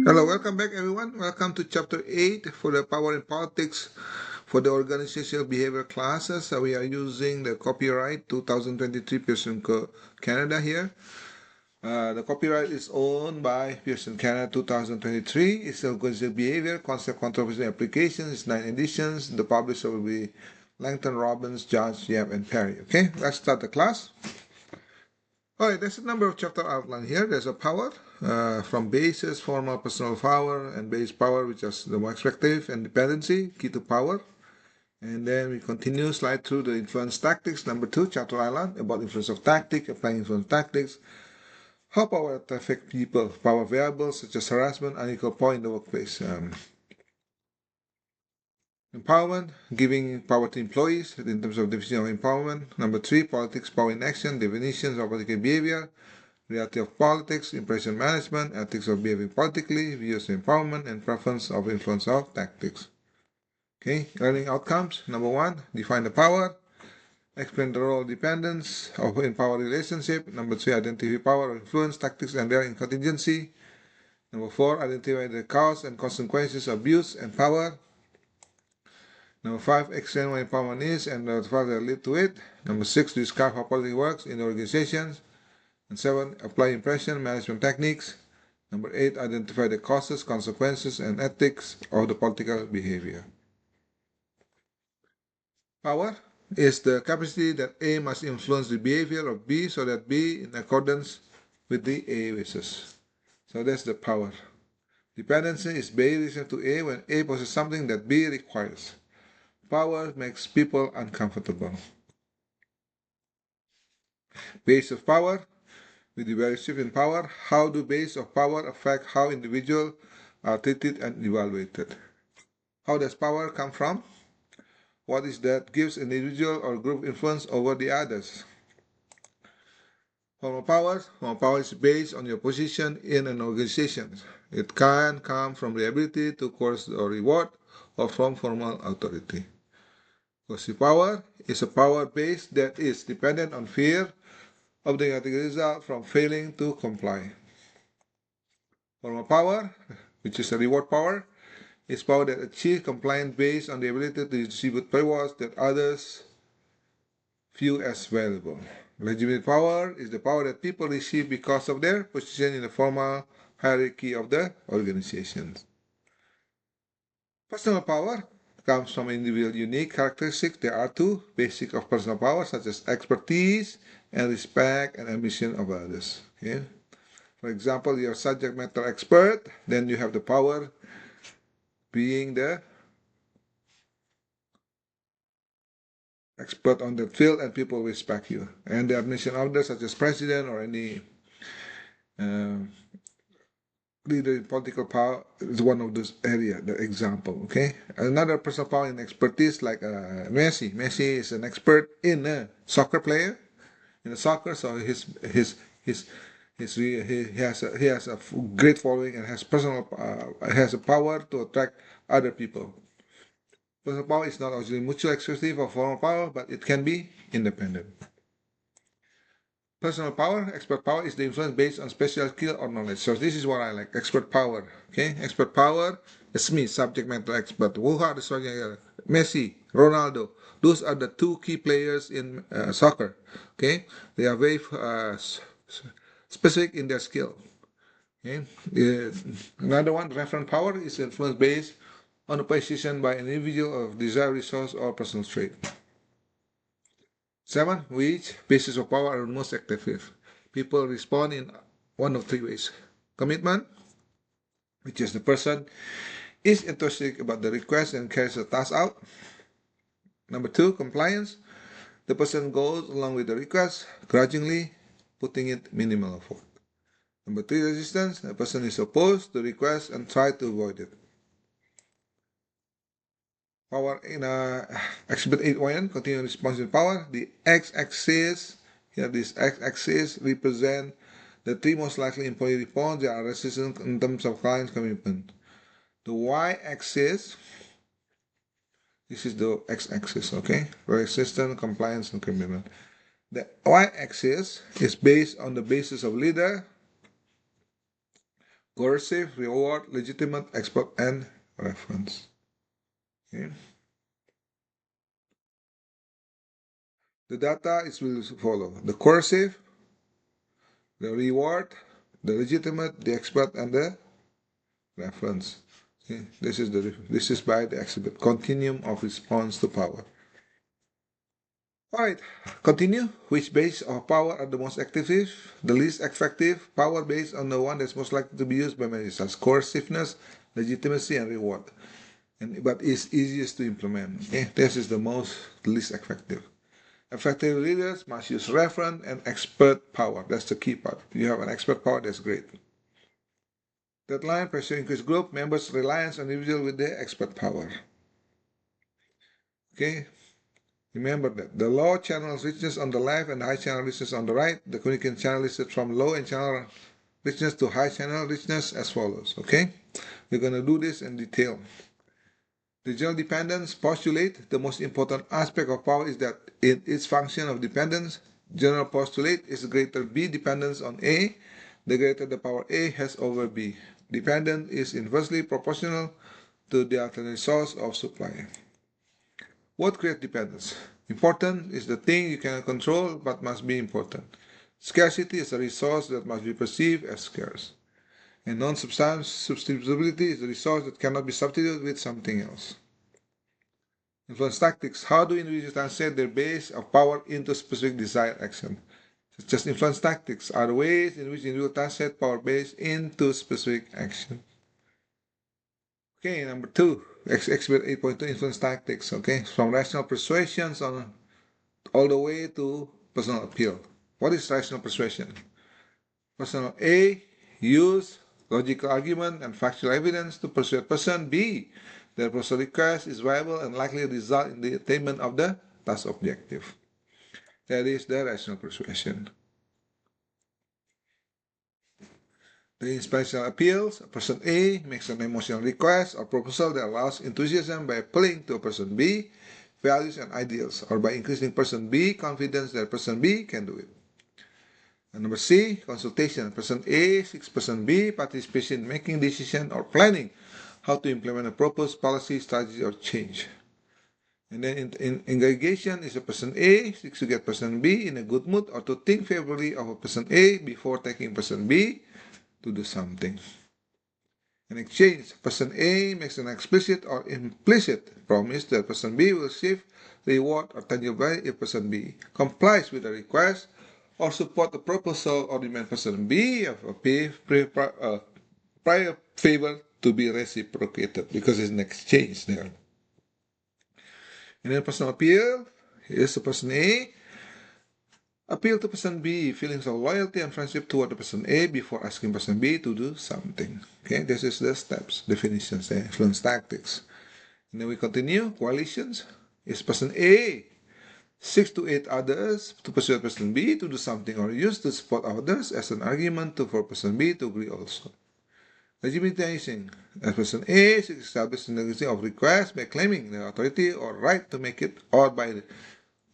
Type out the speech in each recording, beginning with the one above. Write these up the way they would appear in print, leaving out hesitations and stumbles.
Hello, welcome back everyone. Welcome to chapter 8 for the power in politics for the organizational behavior classes. We are using the copyright 2023 Pearson Canada here. The copyright is owned by Pearson Canada 2023. It's organizational behavior, concept, controversy, applications. It's 9 editions. The publisher will be Langton Robbins, Judge, Yap, and Perry. Okay, let's start the class. All right, there's a number of chapter outline here. There's a power from basis, formal, personal power, and base power, which is the more expectative, and dependency, key to power. And then we continue, slide through the influence tactics. Number 2, chapter outline about influence of tactic, applying influence tactics, how power affect people, power variables such as harassment, unequal power in the workplace. Empowerment, giving power to employees in terms of definition of empowerment. Number 3, politics, power in action, definitions of political behavior, reality of politics, impression management, ethics of behaving politically, views of empowerment, and preference of influence of tactics. Okay, learning outcomes. Number 1, define the power. Explain the role of dependence of in power relationship. Number 3, identify power or influence tactics and their contingency. Number 4, identify the cause and consequences of abuse and power. Number 5, explain what empowerment is and the factors that lead to it. Number 6, describe how politics works in organizations. And 7, apply impression management techniques. Number 8, identify the causes, consequences, and ethics of the political behavior. Power is the capacity that A must influence the behavior of B so that B in accordance with the A wishes. So that's the power. Dependency is B listen to A when A possesses something that B requires. Power makes people uncomfortable. Base of power. With the various shifts in power, how do base of power affect how individuals are treated and evaluated? How does power come from? What is that gives an individual or group influence over the others? Formal power. Formal power is based on your position in an organization. It can come from the ability to coerce or reward or from formal authority. Coercive power is a power base that is dependent on fear of the negative result from failing to comply. Formal power, which is a reward power, is power that achieves compliance based on the ability to distribute rewards that others view as valuable. Legitimate power is the power that people receive because of their position in the formal hierarchy of the organization. Personal power comes from individual unique characteristics. There are 2 basic of personal power, such as expertise and respect and ambition of others. Okay? For example, you're a subject matter expert, then you have the power being the expert on the field and people respect you. And the admission of others, such as president or any leader in political power, is one of those area, the example. Okay, another personal power and expertise like Messi. Messi is an expert in a soccer player, in a soccer, so he has a great following and has a power to attract other people. Personal power is not actually mutually exclusive of formal power, but it can be independent. Personal power, expert power is the influence based on special skill or knowledge. So this is what I like, expert power. Okay, expert power is me, subject matter expert. Who are the subject matter? Messi, Ronaldo. Those are the 2 key players in soccer. Okay, they are very specific in their skill. Okay, another one, reference power, is influence based on a position by an individual of desired resource or personal trait. 7, which bases of power are most effective? People respond in one of 3 ways. Commitment, which is the person is enthusiastic about the request and carries the task out. Number 2, compliance. The person goes along with the request, grudgingly, putting in minimal effort. Number 3, resistance. The person is opposed to the request and try to avoid it. Power in Exhibit 8.1, continuous response in power. The x-axis, here this x-axis represent the 3 most likely employee response. They are resistant in terms of client's commitment. The y-axis, this is the x-axis, okay? Resistant, compliance, and commitment. The y-axis is based on the basis of leader, coercive, reward, legitimate, expert, and reference. Okay. The data is will follow the coercive, the reward, the legitimate, the expert, and the reference. Okay. This is by the exhibit continuum of response to power. Alright, continue. Which base of power are the most effective, the least effective? Power based on the one that's most likely to be used by many such coerciveness, legitimacy, and reward. But is easiest to implement. Okay, this is the least effective. Effective leaders must use referent and expert power. That's the key part. If you have an expert power, that's great. Deadline, pressure increase group, members' reliance on individual with the expert power. Okay, remember that the low channel richness on the left and the high channel richness on the right. The communication channel is from low and channel richness to high channel richness as follows. Okay, we're going to do this in detail. The general dependence postulate, the most important aspect of power is that in its function of dependence, general postulate is greater B dependence on A, the greater the power A has over B. Dependence is inversely proportional to the alternate source of supply. What creates dependence? Important is the thing you cannot control but must be important. Scarcity is a resource that must be perceived as scarce. And non-substitutability is the resource that cannot be substituted with something else. Influence tactics. How do individuals translate their base of power into specific desired action? Just influence tactics are the ways in which individuals translate power base into specific action. Okay, number 2, exhibit 8.2, influence tactics. Okay, from rational persuasions on all the way to personal appeal. What is rational persuasion? Person A use logical argument and factual evidence to persuade person B that proposal request is viable and likely to result in the attainment of the task objective. That is the rational persuasion. The inspirational appeals, person A makes an emotional request or proposal that allows enthusiasm by appealing to person B values and ideals, or by increasing person B confidence that person B can do it. And number C, consultation. Person A seeks person B participation in making decision or planning how to implement a proposed policy, strategy, or change. And then in engagement is a person A seeks to get person B in a good mood or to think favorably of a person A before taking person B to do something. In exchange, person A makes an explicit or implicit promise that person B will receive reward or tangible value if person B complies with the request or support the proposal or demand person B of a prior favor to be reciprocated, because it's an exchange there. And then personal appeal is the person A appeal to person B, feelings of loyalty and friendship toward the person A before asking person B to do something. Okay, this is the steps, definitions, influence tactics. And then we continue. Coalitions is person A seeks to aid others to persuade person B to do something or use to support others as an argument for person B to agree also. Legitimizing, as person A seeks to establish the legitimacy of request by claiming the authority or right to make it, or by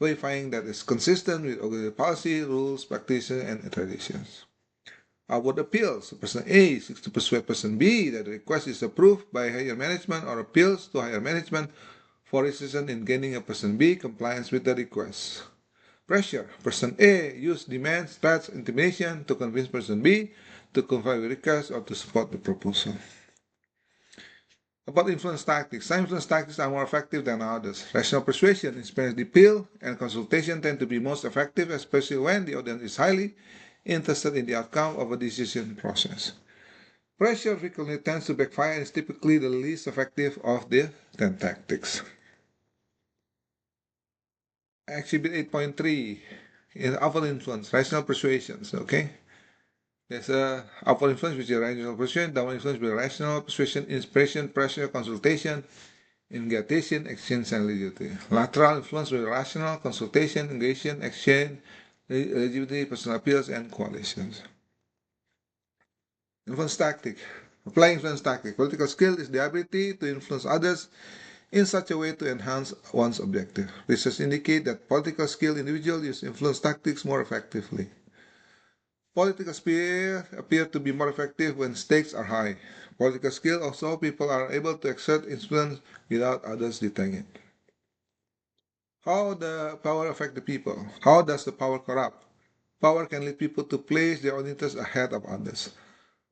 verifying that it's consistent with organizational policy, rules, practices, and traditions. Outward appeals. Person A seeks to persuade person B that the request is approved by higher management or appeals to higher management for assistance in gaining a person B compliance with the request. Pressure. Person A use demands, threats, intimidation to convince person B to comply with requests or to support the proposal. About influence tactics. Some influence tactics are more effective than others. Rational persuasion, inspires the appeal, and consultation tend to be most effective, especially when the audience is highly interested in the outcome of a decision process. Pressure frequently tends to backfire and is typically the least effective of the 10 tactics. Exhibit 8.3 is upward influence, rational persuasions. Okay, there's a upward influence, which is rational persuasion. Downward influence will be rational persuasion, inspiration, pressure, consultation, engagement, exchange, and legitimacy. Lateral influence will be rational, consultation, engagement, exchange, legitimacy, personal appeals, and coalitions. Influence tactic. Applying influence tactic. Political skill is the ability to influence others in such a way to enhance one's objective. Research indicate that political skilled individuals use influence tactics more effectively. Political sphere appear to be more effective when stakes are high. Political skill also people are able to exert influence without others detecting it. How the power affect the people? How does the power corrupt? Power can lead people to place their own interests ahead of others.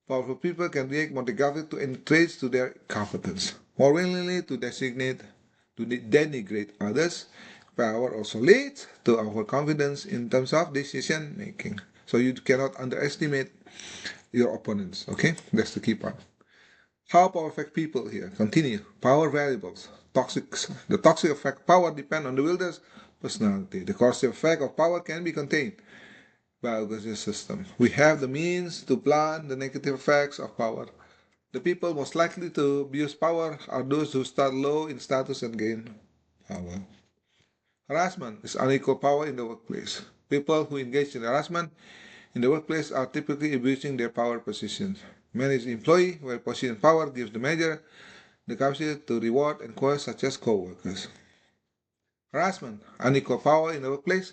Powerful people can react more negatively to any traits to their competence, more willingly to denigrate others. Power also leads to overconfidence in terms of decision making. So you cannot underestimate your opponents. Okay, that's the key part. How power affect people here? Continue. Power variables. The toxic effect of power depend on the wielder's personality. The corrosive effect of power can be contained by our system. We have the means to plan the negative effects of power. The people most likely to abuse power are those who start low in status and gain power. Harassment is unequal power in the workplace. People who engage in harassment in the workplace are typically abusing their power positions. Manage the employee, where position power gives the manager the capacity to reward and coerce such as co-workers. Harassment, unequal power in the workplace,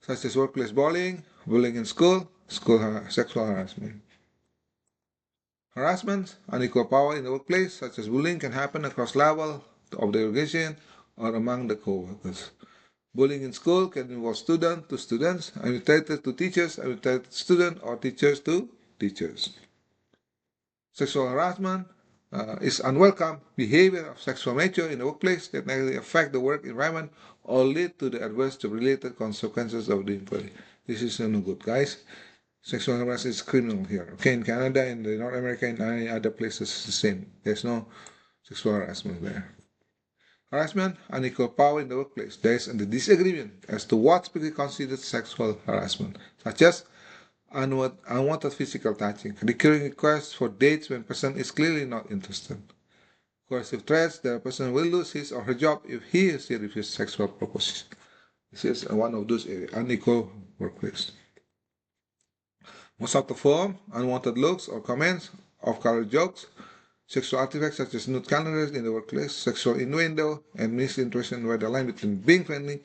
such as workplace bullying in school, sexual harassment. Harassment, unequal power in the workplace, such as bullying, can happen across levels of the organization or among the co-workers. Bullying in school can involve student to students, administrators to teachers, administrators to students, or teachers to teachers. Sexual harassment is unwelcome behavior of sexual nature in the workplace that negatively affect the work environment or lead to the adverse related consequences of the employee. This is no good, guys. Sexual harassment is criminal here. Okay, in Canada, in the North America, and any other places, it's the same. There's no sexual harassment there. Harassment, unequal power in the workplace. There is a disagreement as to what typically considered sexual harassment, such as unwanted physical touching, recurring requests for dates when person is clearly not interested, coercive threats that a person will lose his or her job if he or she refuses sexual propositions. This is one of those areas, unequal workplace. Most of the form, unwanted looks or comments, off-color jokes, sexual artifacts such as nude calendars in the workplace, sexual innuendo, and misinterpretation where the line between being friendly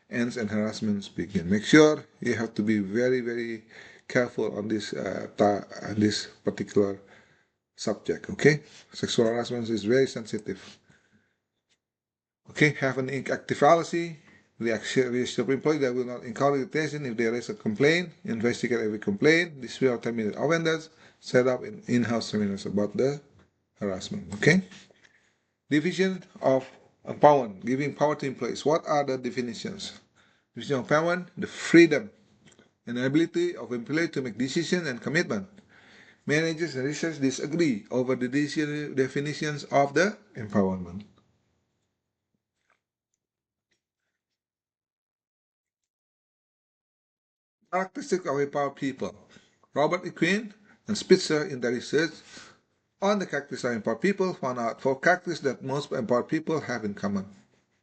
ends and harassments begin. Make sure you have to be very, very careful on this particular subject. Okay, sexual harassment is very sensitive. Okay, have an active fallacy. Reassure employees that will not encourage attention if there is a complaint. Investigate every complaint. Dispute or terminate offenders. Set up in-house seminars about the harassment. Okay. Definition of empowerment, giving power to employees. What are the definitions? Definition of empowerment: the freedom and ability of employees to make decisions and commitment. Managers and researchers disagree over the definitions of the empowerment. Characteristics of empowered people. Robert E. Quinn and Spitzer in their research on the characteristics of empowered people found out 4 characteristics that most empowered people have in common.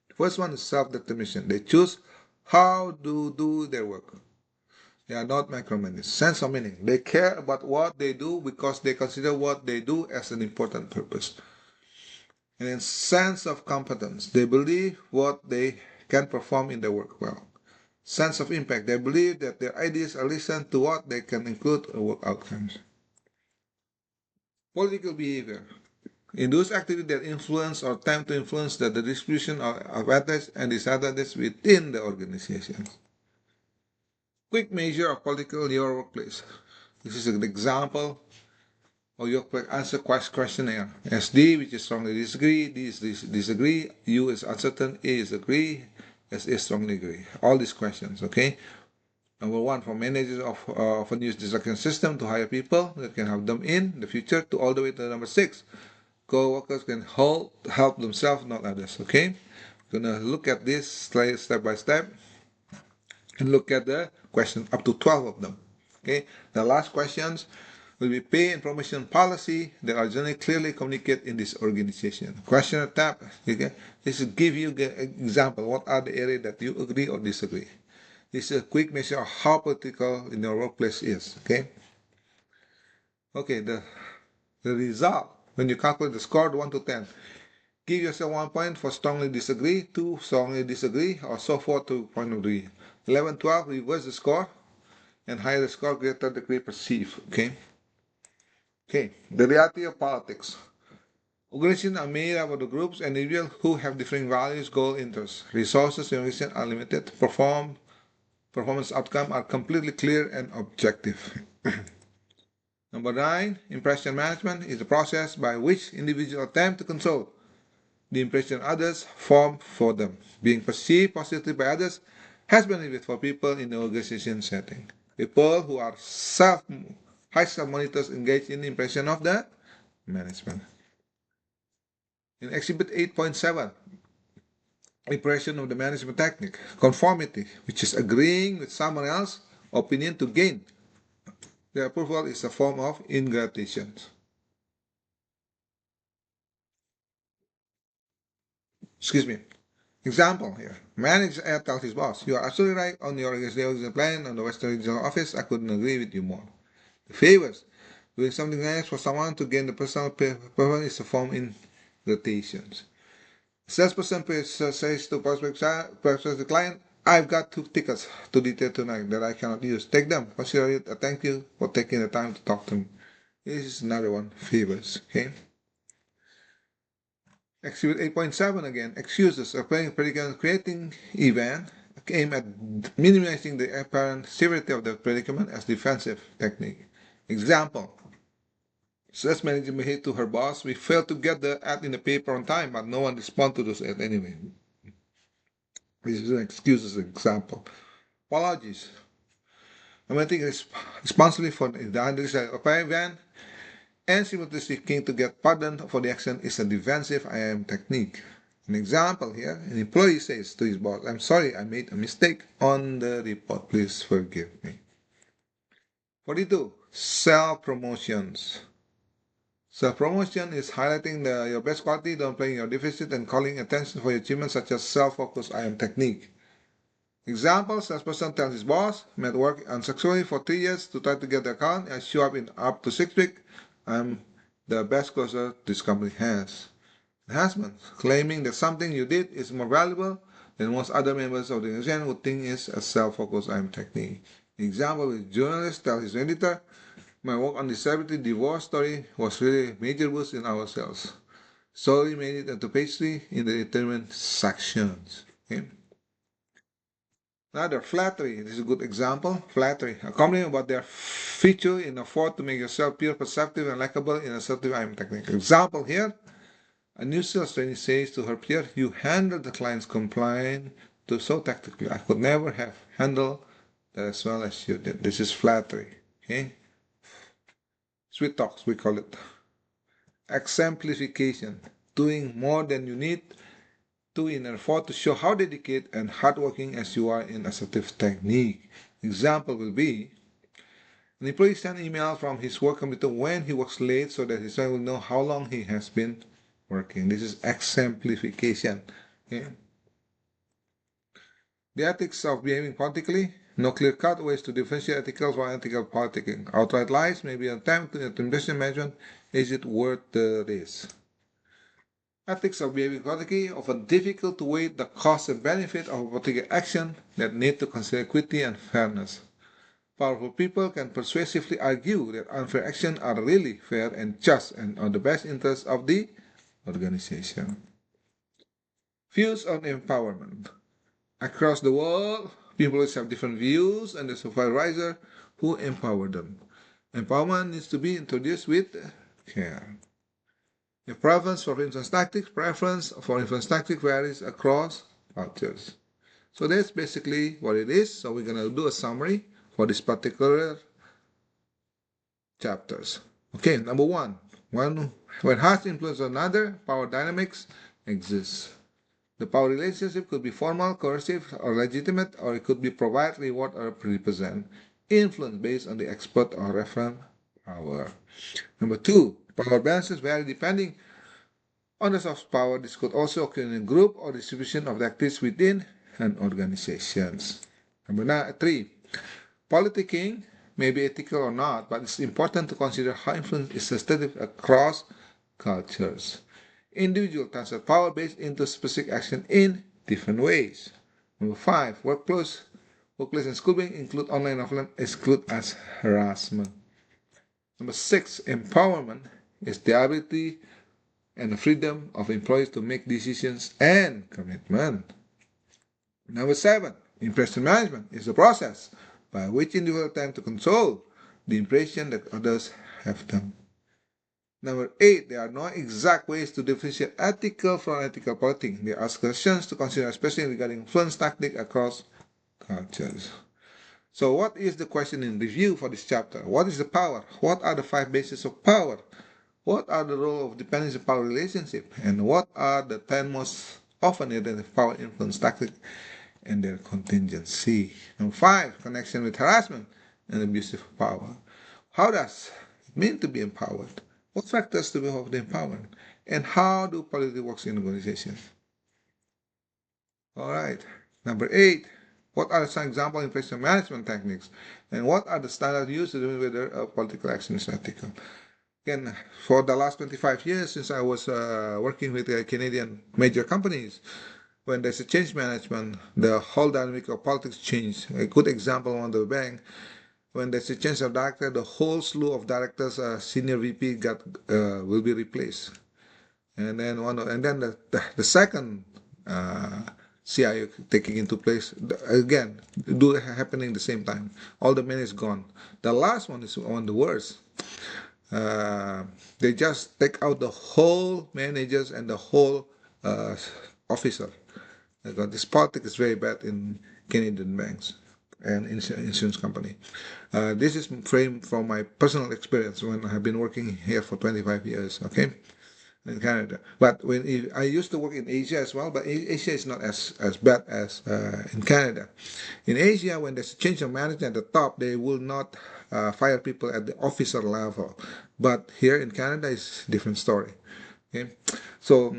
The first one is self-determination. They choose how to do their work. They are not micromanaged. Sense of meaning. They care about what they do because they consider what they do as an important purpose. And then sense of competence. They believe what they can perform in their work well. Sense of impact. They believe that their ideas are listened to what they can include in work outcomes. Political behavior. In those activities that influence or attempt to influence the distribution of advantage and disadvantage within the organization. Quick measure of political in your workplace. This is an example of your answer questionnaire. S D, which is strongly disagree, D is disagree, U is uncertain, A is agree, S is strongly agree. All these questions, okay? Number 1, for managers often use distraction system to hire people that can help them in the future, to all the way to number 6. Co-workers can help themselves, not others, okay? We're gonna look at this step by step and look at the question up to 12 of them, okay? The last questions will be pay and promotion policy that are generally clearly communicated in this organization. Questionnaire tab, okay? This will give you the example. What are the areas that you agree or disagree? This is a quick measure of how political in your workplace is, okay? Okay, the result, when you calculate the score 1 to 10, give yourself 1 point for strongly disagree, 2 strongly disagree, or so forth to point of agree. 11, 12, reverse the score. and higher the score, greater the degree perceived. Okay. The reality of politics. Organizations are made up of the groups and individuals who have different values, goals, interests. Resources in organizations are limited. Performance outcomes are completely clear and objective. Number 9, impression management is the process by which individuals attempt to control the impression others form for them. Being perceived positively by others has benefit for people in the organization setting. People who are high self-monitors engage in the impression of the management. In Exhibit 8.7, impression of the management technique. Conformity, which is agreeing with someone else's opinion to gain the approval, is a form of ingratitude. Excuse me. Example here. Manager tells his boss, "You are absolutely right on your organization plan on the Western Regional Office. I couldn't agree with you more." The favors. Doing something nice for someone to gain the personal preference is a form in rotations. Salesperson says to prospective client, "I've got 2 tickets to detail tonight that I cannot use. Take them. Consider it a thank you for taking the time to talk to me." This is another one. Favors. Okay. Exhibit 8.7 again. Excuses. Applying predicament creating event aim at minimizing the apparent severity of the predicament as defensive technique. Example. Sales manager may hate to her boss, "We failed to get the ad in the paper on time, but no one responded to those ads anyway." This is an excuses example. Apologies. I'm taking responsibility for the undesirable of an event and simultaneously seeking to get pardon for the action is a defensive IM technique. An example here, an employee says to his boss, "I'm sorry, I made a mistake on the report. Please forgive me." 42. Self-promotions. Self-promotion is highlighting your best quality, downplaying your deficit, and calling attention for your achievements such as self-focused IM technique. Example, salesperson tells his boss, "Met work unsuccessfully for 3 years to try to get the account and show up in up to 6 weeks. I'm the best closer this company has." Enhancement, claiming that something you did is more valuable than most other members of the organization would think is a self-focused IM technique. Example, a journalist tells his editor, "My work on the celebrity divorce story was really a major boost in our sales." So he made it into page 3 in the determined sections. Okay? Another, flattery. This is a good example. Flattery. A compliment about their feature in effort to make yourself appear perceptive and likable in assertive IM technique. Example here. A new sales trainee says to her peer, "You handled the client's complaint so tactically. I could never have handled that as well as you did." This is flattery. Okay? Sweet talks, we call it. Exemplification. Doing more than you need to in an effort to show how dedicated and hardworking as you are in assertive technique. Example will be, an employee sends email from his work computer when he works late so that his friend will know how long he has been working. This is exemplification. Okay? The ethics of behaving politically. No clear-cut ways to differentiate ethical from unethical politicking. Outright lies may be an attempt to impression management. Is it worth the risk? Ethics of behaving politically often difficult to weigh the cost and benefit of a particular action that need to consider equity and fairness. Powerful people can persuasively argue that unfair actions are really fair and just and on the best interest of the organization. Views on empowerment. Across the world, people have different views and the supervisor who empower them. Empowerment needs to be introduced with care. The preference for influence tactics varies across cultures. So that's basically what it is. So we're going to do a summary for this particular chapters. Okay, number 1. When harsh influence on another, power dynamics exists. The power relationship could be formal, coercive, or legitimate, or it could be provide, reward, or represent. Influence based on the expert or referent power. Number 2, power balances vary depending on the source of power. This could also occur in a group or distribution of the activities within an organization. Number 3, politicking may be ethical or not, but it's important to consider how influence is distributed across cultures. Individual transfer power based into specific action in different ways. Number 5, Workplace and school bullying include online and offline, exclude as harassment. Number 6, empowerment is the ability and the freedom of employees to make decisions and commitment. Number 7, impression management is the process by which individuals attempt to control the impression that others have them. Number 8, there are no exact ways to differentiate ethical from unethical politicking. There are questions to consider, especially regarding influence tactic across cultures. So what is the question in review for this chapter? What is the power? What are the 5 bases of power? What are the role of dependency power relationship? And what are the 10 most often identified power influence tactics and their contingency? Number 5, connection with harassment and abuse of power. How does it mean to be empowered? What factors to be of the empowerment? And how do politics work in organizations? All right. Number 8, what are some example inflation management techniques? And what are the standards used to determine whether a political action is ethical? Again, for the last 25 years, since I was working with Canadian major companies, when there's a change management, the whole dynamic of politics changed. A good example on the bank, when there's a change of director, the whole slew of directors, senior VP will be replaced, and then the second CIO taking into place again, do happening the same time. All the men is gone. The last one is on the worst. They just take out the whole managers and the whole officer. This politics is very bad in Canadian banks and insurance company. This is framed from my personal experience when I have been working here for 25 years, okay, in Canada. But when I used to work in Asia as well, but Asia is not as bad as in Canada. In Asia, when there's a change of management at the top, they will not fire people at the officer level. But here in Canada, it's a different story. Okay, so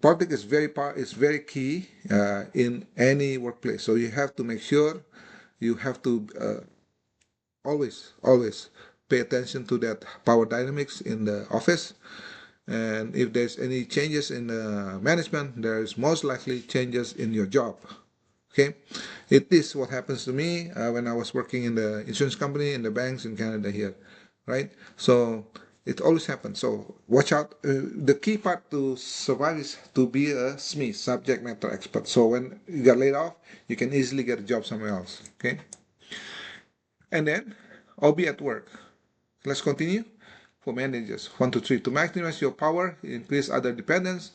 politics is very key in any workplace. So you have to make sure you have to always pay attention to that power dynamics in the office. And if there's any changes in the management, there's most likely changes in your job. Okay, it is what happens to me when I was working in the insurance company, in the banks in Canada here, right? So it always happens. So watch out. The key part to survive is to be a SME, subject matter expert. So when you get laid off, you can easily get a job somewhere else. Okay, and then I'll be at work. Let's continue. For managers, 1, 2, 3. To maximize your power, increase other dependence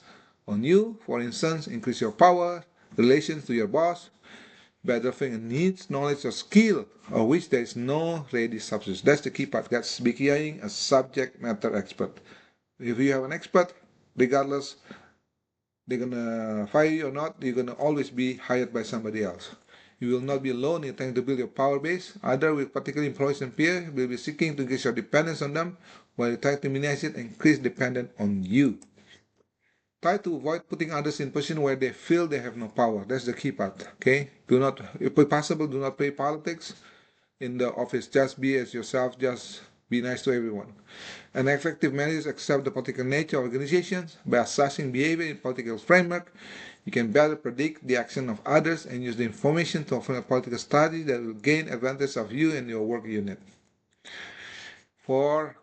on you. For instance, increase your power, relations to your boss, better thing needs, knowledge, or skill of which there is no ready substitute. That's the key part. That's becoming a subject matter expert. If you have an expert, regardless they're gonna fire you or not, you're gonna always be hired by somebody else. You will not be alone in trying to build your power base. Others, with particular employees and peers, will be seeking to increase your dependence on them, while you try to minimize it and increase dependence on you. Try to avoid putting others in position where they feel they have no power. That's the key part. Okay? Do not, if possible, do not play politics in the office. Just be as yourself. Just be nice to everyone. An effective manager accepts the political nature of organizations by assessing behavior in political framework. You can better predict the action of others and use the information to offer a political strategy that will gain advantage of you and your work unit. For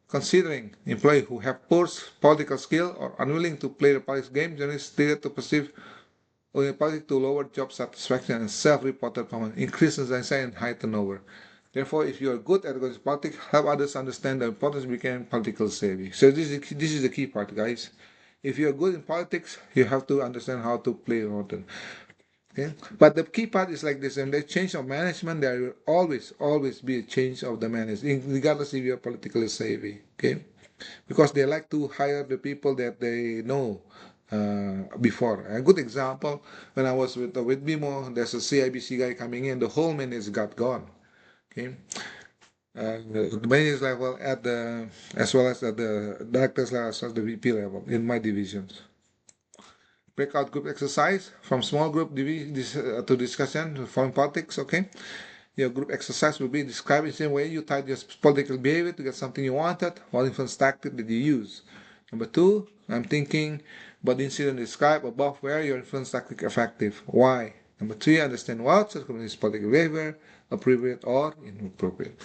considering employees who have poor political skill or unwilling to play the politics game, generally stated to perceive politics to lower job satisfaction and self-reported performance, increases anxiety and high turnover. Therefore, if you are good at politics, help others understand the importance of becoming political savvy. So this is the key part, guys. If you are good in politics, you have to understand how to play important. Okay? But the key part is like this: in the change of management, there will always be a change of the management, regardless if you are politically savvy. Okay? Because they like to hire the people that they know before. A good example: when I was with BMO, there's a CIBC guy coming in, the whole management got gone. Okay, the managers level at the as well as at the directors level as well as the VP level in my divisions. Breakout group exercise from small group to discussion foreign politics. Okay, your group exercise will be described in the same way you tied your political behavior to get something you wanted. What influence tactic did you use? Number 2, I'm thinking about the incident described above where your influence tactic effective. Why? Number 3, understand what such communities political behavior, appropriate or inappropriate.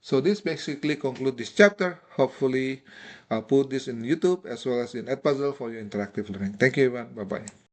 So this basically concludes this chapter. Hopefully, I'll put this in YouTube as well as in Edpuzzle for your interactive learning. Thank you, everyone. Bye-bye.